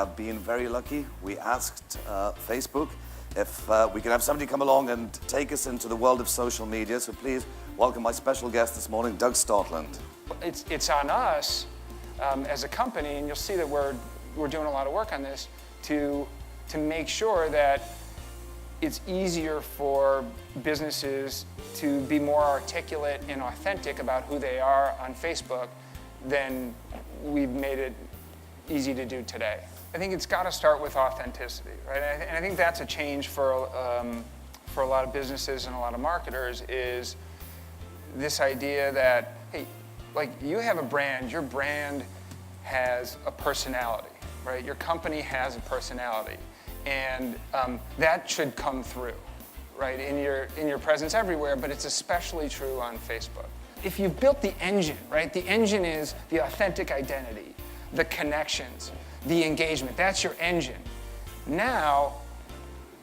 have been very lucky. We asked Facebook if we could have somebody come along and take us into the world of social media. So please welcome my special guest this morning, Doug Stotland. It's on us as a company, and you'll see that we're doing a lot of work on this to make sure that it's easier for businesses to be more articulate and authentic about who they are on Facebook than we've made it easy to do today. I think it's got to start with authenticity, right? And I think that's a change for a lot of businesses and a lot of marketers, is this idea that, hey, like, you have a brand, your brand has a personality, right? Your company has a personality, and that should come through, right, in your presence everywhere, but it's especially true on Facebook. If you've built the engine, right, the engine is the authentic identity, the connections, the engagement, that's your engine. Now,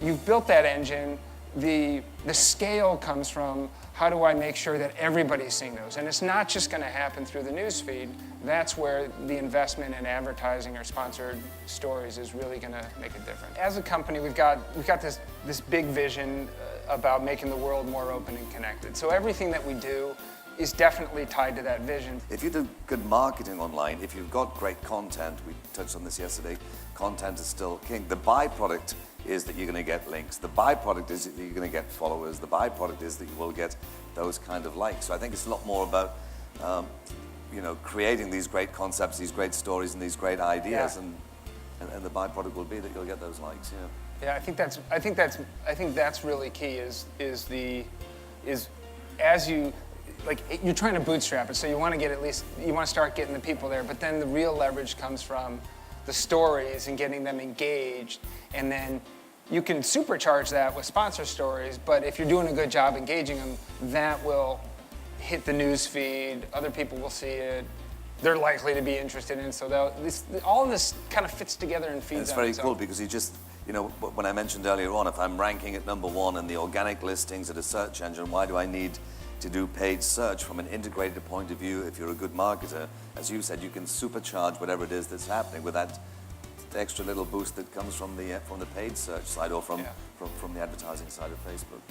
you've built that engine, the scale comes from, how do I make sure that everybody's seeing those? And it's not just going to happen through the news feed. That's where the investment in advertising or sponsored stories is really going to make a difference. As a company, we've got this big vision about making the world more open and connected. So everything that we do is definitely tied to that vision. If you do good marketing online, if you've got great content, we touched on this yesterday, content is still king. The byproduct is that you're going to get links. The byproduct is that you're going to get followers. The byproduct is that you will get those kind of likes. So I think it's a lot more about creating these great concepts, these great stories, and these great ideas, yeah. and the byproduct will be that you'll get those likes. Yeah. Yeah, I think that's really key. Is as you, like, you're trying to bootstrap it, so you want to start getting the people there, but then the real leverage comes from the stories and getting them engaged, and then you can supercharge that with sponsor stories, but if you're doing a good job engaging them, that will hit the news feed, other people will see it, they're likely to be interested in it, so all of this kind of fits together and feeds on itself. It's very cool because you just, when I mentioned earlier on, if I'm ranking at #1 in the organic listings at a search engine, why do I need to do paid search? From an integrated point of view? If you're a good marketer, as you said, you can supercharge whatever it is that's happening with that extra little boost that comes from the paid search side, or from the advertising side of Facebook.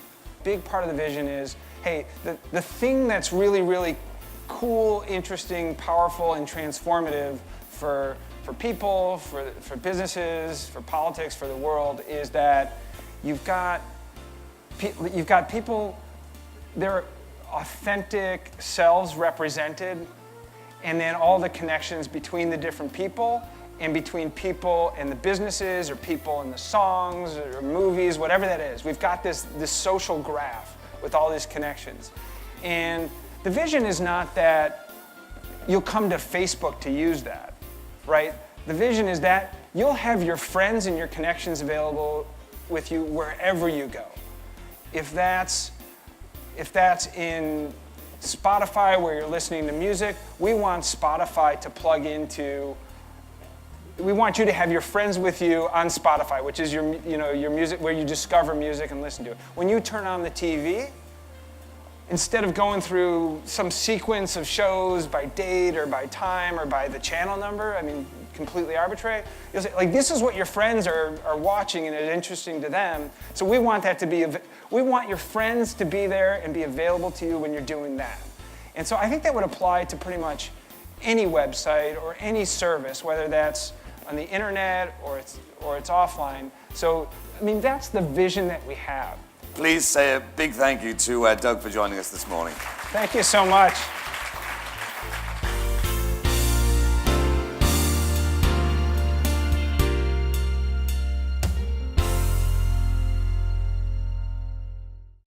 Big part of the vision is, hey, the thing that's really, really cool, interesting, powerful, and transformative for people, for businesses, for politics, for the world, is that you've got people, their authentic selves represented, and then all the connections between the different people, and between people and the businesses, or people and the songs, or movies, whatever that is. We've got this social graph with all these connections. And the vision is not that you'll come to Facebook to use that, right? The vision is that you'll have your friends and your connections available with you wherever you go. If that's in Spotify, where you're listening to music, we want Spotify to plug into. We want you to have your friends with you on Spotify, which is your music, where you discover music and listen to it. When you turn on the TV, instead of going through some sequence of shows by date or by time or by the channel number, I mean, completely arbitrary, you'll say, like, this is what your friends are watching and it's interesting to them. So we want that to be, we want your friends to be there and be available to you when you're doing that. And so I think that would apply to pretty much any website or any service, whether that's on the internet or it's offline. So, I mean, that's the vision that we have. Please say a big thank you to Doug for joining us this morning. Thank you so much.